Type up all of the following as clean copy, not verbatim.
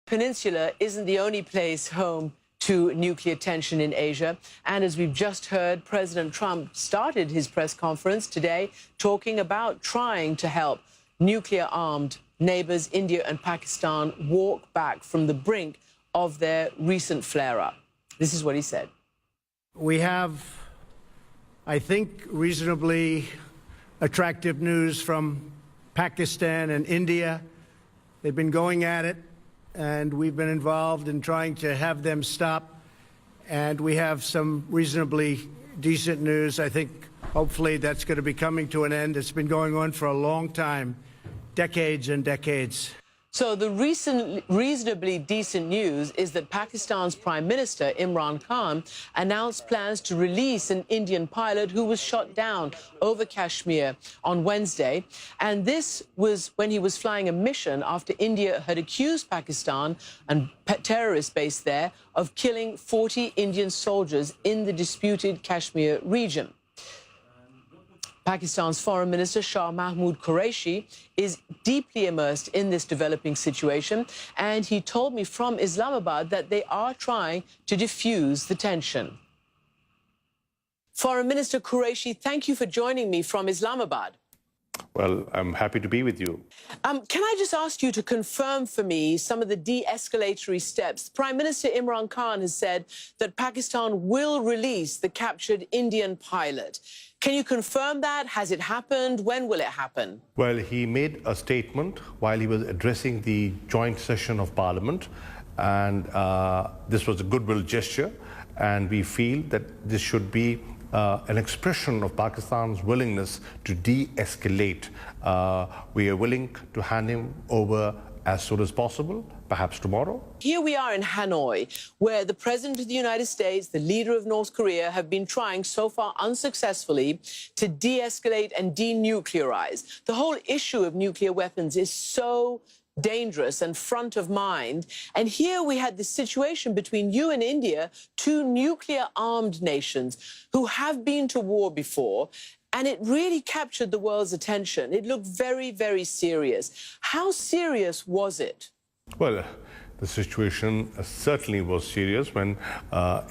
Peninsula isn't the only place home to nuclear tension in Asia. And as we've just heard, President Trump started his press conference today talking about trying to help nuclear-armed neighbors, India and Pakistan, walk back from the brink of their recent flare-up. This is what he said. We have, I think, reasonably attractive news from Pakistan and India. They've been going at it, and we've been involved in trying to have them stop. And we have some reasonably decent news. I think hopefully that's going to be coming to an end. It's been going on for a long time, decades and decades. So the recent reasonably decent news is that Pakistan's Prime Minister, Imran Khan, announced plans to release an Indian pilot who was shot down over Kashmir on Wednesday. And this was when he was flying a mission after India had accused Pakistan and terrorists based there of killing 40 Indian soldiers in the disputed Kashmir region. Pakistan's Foreign Minister Shah Mahmood Qureshi is deeply immersed in this developing situation, and he told me from Islamabad that they are trying to diffuse the tension. Foreign Minister Qureshi, thank you for joining me from Islamabad. Well, I'm happy to be with you. Can I just ask you to confirm for me some of the de-escalatory steps? Prime Minister Imran Khan has said that Pakistan will release the captured Indian pilot. Can you confirm that? Has it happened? When will it happen? Well, he made a statement while he was addressing the joint session of Parliament, and this was a goodwill gesture, and we feel that this should be an expression of Pakistan's willingness to de-escalate. We are willing to hand him over as soon as possible, perhaps tomorrow. Here we are in Hanoi, where the President of the United States, the leader of North Korea, have been trying so far unsuccessfully to de-escalate and denuclearize. The whole issue of nuclear weapons is so dangerous and front of mind. And here we had this situation between you and India, two nuclear-armed nations who have been to war before, and it really captured the world's attention. It looked very, very serious. How serious was it? Well, the situation certainly was serious when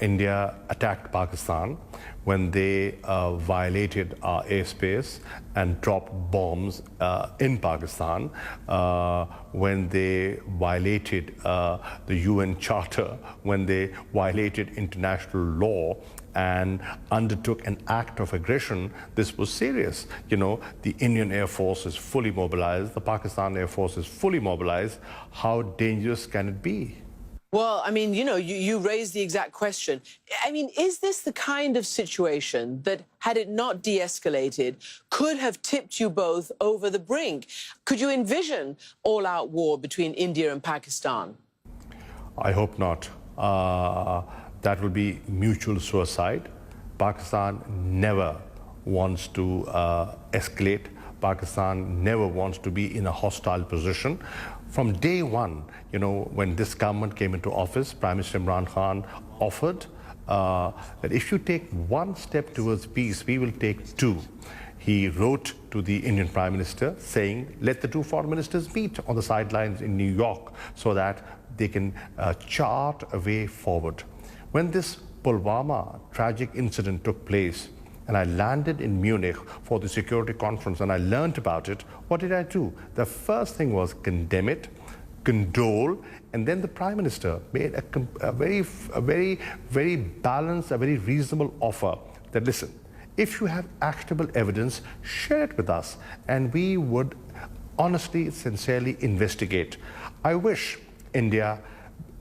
India attacked Pakistan, when they violated our airspace and dropped bombs in Pakistan, when they violated the UN Charter, when they violated international law and undertook an act of aggression. This was serious. You know, the Indian Air Force is fully mobilized, the Pakistan Air Force is fully mobilized. How dangerous can it be? Well, I mean, you know, you raised the exact question. I mean, is this the kind of situation that, had it not de-escalated, could have tipped you both over the brink? Could you envision all-out war between India and Pakistan? I hope not. That will be mutual suicide. Pakistan never wants to escalate. Pakistan never wants to be in a hostile position. From day one, you know, when this government came into office, Prime Minister Imran Khan offered that if you take one step towards peace, we will take two. He wrote to the Indian Prime Minister saying, let the two foreign ministers meet on the sidelines in New York so that they can chart a way forward. When this Pulwama tragic incident took place, and I landed in Munich for the security conference and I learned about it, what did I do? The first thing was condemn it, condole, and then the Prime Minister made a very balanced, a very reasonable offer that, listen, if you have actionable evidence, share it with us, and we would honestly, sincerely investigate. I wish India,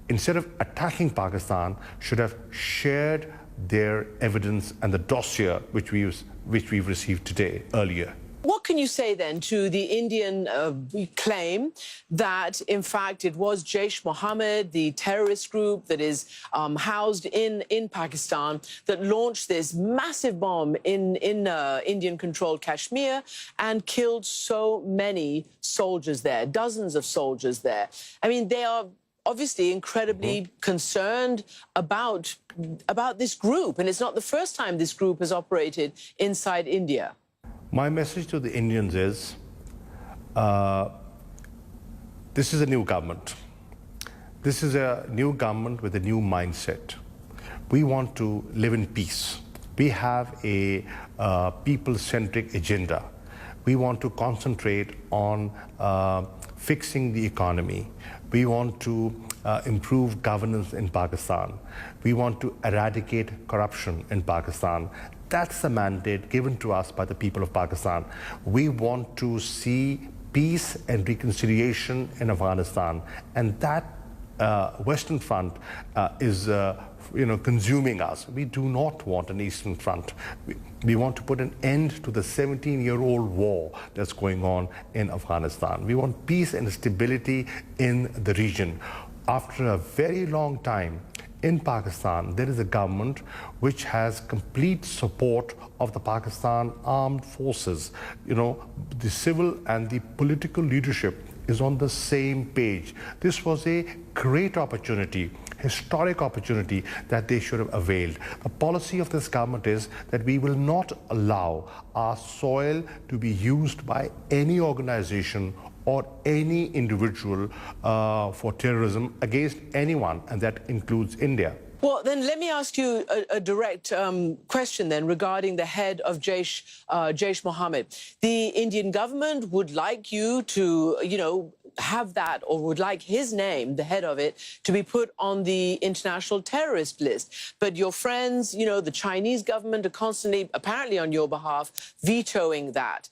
instead of attacking Pakistan, should have shared their evidence and the dossier which we've received today, earlier. What can you say then to the Indian claim that, in fact, it was Jaish-e-Mohammed, the terrorist group that is housed in Pakistan, that launched this massive bomb in Indian-controlled Kashmir and killed so many soldiers there, dozens of soldiers there? I mean, they are obviously incredibly concerned about this group, and it's not the first time this group has operated inside India. My message to the Indians is, this is a new government. This is a new government with a new mindset. We want to live in peace. We have a people-centric agenda. We want to concentrate on fixing the economy. We want to improve governance in Pakistan. We want to eradicate corruption in Pakistan. That's the mandate given to us by the people of Pakistan. We want to see peace and reconciliation in Afghanistan, and that Western Front is consuming us. We do not want an Eastern Front. We want to put an end to the 17-year-old war that's going on in Afghanistan. We want peace and stability in the region. After a very long time in Pakistan, there is a government which has complete support of the Pakistan armed forces. The civil and the political leadership is on the same page. This was a great opportunity, historic opportunity that they should have availed. The policy of this government is that we will not allow our soil to be used by any organization or any individual for terrorism against anyone, and that includes India. Well, then let me ask you a direct question then regarding the head of Jaish Mohammed. The Indian government would like you to, have that, or would like his name, the head of it, to be put on the international terrorist list. But your friends, the Chinese government are constantly, apparently on your behalf, vetoing that.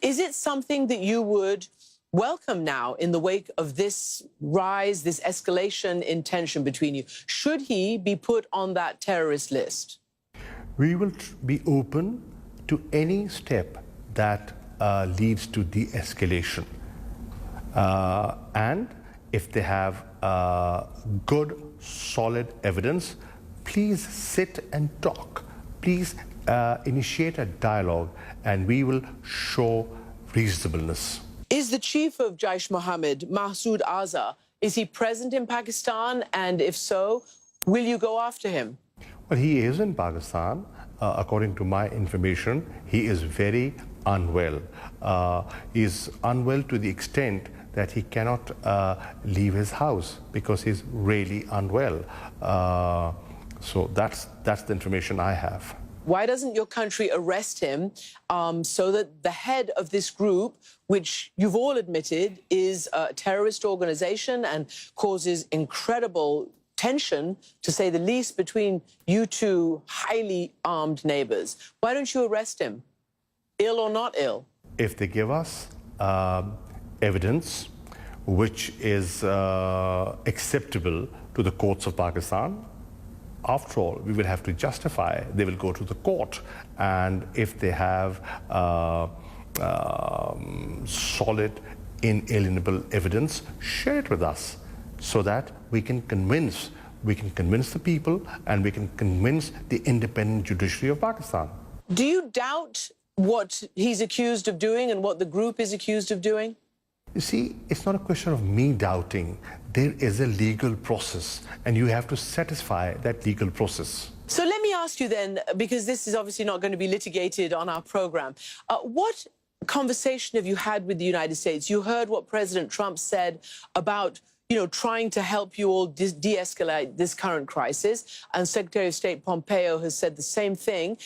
Is it something that you would welcome now in the wake of this rise, this escalation in tension between you? Should he be put on that terrorist list? We will be open to any step that leads to de-escalation. And if they have good, solid evidence, please sit and talk. Please initiate a dialogue, and we will show reasonableness. Is the chief of Jaish Mohammed, Masood Azhar, is he present in Pakistan? And if so, will you go after him? Well, he is in Pakistan. According to my information, he is very unwell. He is unwell to the extent that he cannot leave his house because he's really unwell. So that's the information I have. Why doesn't your country arrest him so that the head of this group, which you've all admitted is a terrorist organization and causes incredible tension, to say the least, between you two highly armed neighbors? Why don't you arrest him, ill or not ill? If they give us evidence which is acceptable to the courts of Pakistan, after all, we will have to justify. They will go to the court, and if they have solid, inalienable evidence, share it with us, so that we can convince the people, and we can convince the independent judiciary of Pakistan. Do you doubt what he's accused of doing and what the group is accused of doing? You see, it's not a question of me doubting. There is a legal process, and you have to satisfy that legal process. So let me ask you then, because this is obviously not going to be litigated on our program, what conversation have you had with the United States? You heard what President Trump said about trying to help you all de-escalate this current crisis, and Secretary of State Pompeo has said the same thing.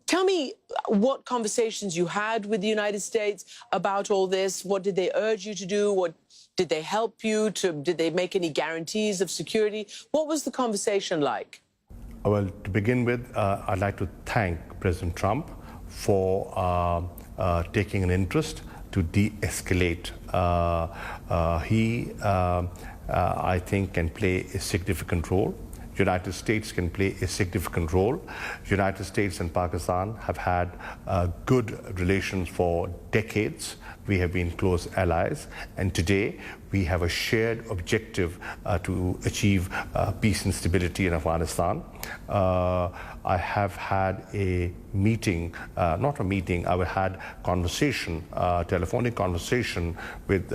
Tell me what conversations you had with the United States about all this. What did they urge you to do? What did they help you to? Did they make any guarantees of security? What was the conversation like? Well, to begin with, I'd like to thank President Trump for taking an interest to de-escalate. He, I think, can play a significant role. United States can play a significant role. United States and Pakistan have had good relations for decades. We have been close allies, and today we have a shared objective to achieve peace and stability in Afghanistan. I have had a meeting, not a meeting, I had conversation, telephonic conversation with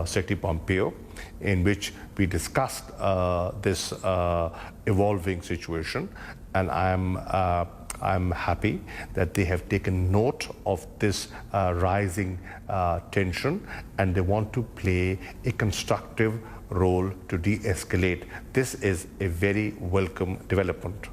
Secretary Pompeo, in which we discussed this evolving situation, and I'm happy that they have taken note of this rising tension, and they want to play a constructive role to de-escalate. This is a very welcome development.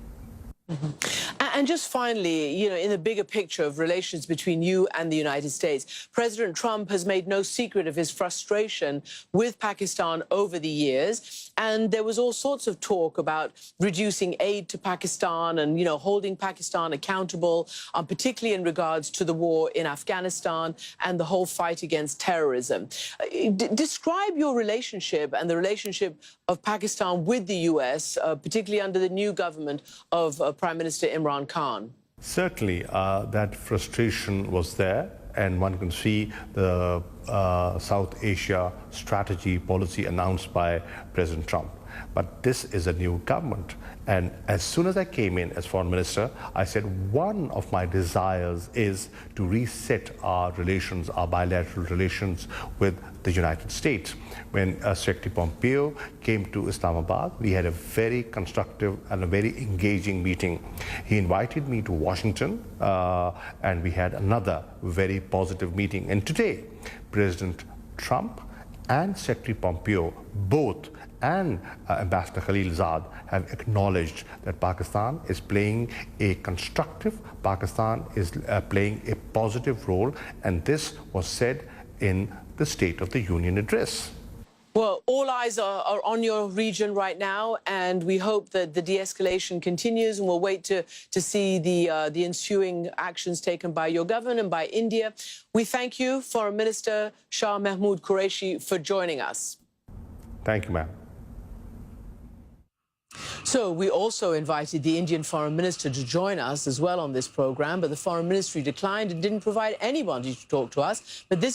And just finally, you know, in the bigger picture of relations between you and the United States, President Trump has made no secret of his frustration with Pakistan over the years. And there was all sorts of talk about reducing aid to Pakistan and, you know, holding Pakistan accountable, particularly in regards to the war in Afghanistan and the whole fight against terrorism. Describe your relationship and the relationship of Pakistan with the US, particularly under the new government of Prime Minister Imran Khan. Certainly, that frustration was there, and one can see the South Asia strategy policy announced by President Trump. But this is a new government. And as soon as I came in as foreign minister, I said one of my desires is to reset our relations, our bilateral relations with the United States. When Secretary Pompeo came to Islamabad, we had a very constructive and a very engaging meeting. He invited me to Washington, and we had another very positive meeting. And today, President Trump and Secretary Pompeo both and Ambassador Khalilzad have acknowledged that Pakistan is playing a constructive, Pakistan is playing a positive role, and this was said in the State of the Union address. Well, all eyes are on your region right now, and we hope that the de-escalation continues, and we'll wait to see the ensuing actions taken by your government and by India. We thank you, Foreign Minister Shah Mahmood Qureshi, for joining us. Thank you, ma'am. So we also invited the Indian Foreign Minister to join us as well on this program, but the Foreign Ministry declined and didn't provide anybody to talk to us. But this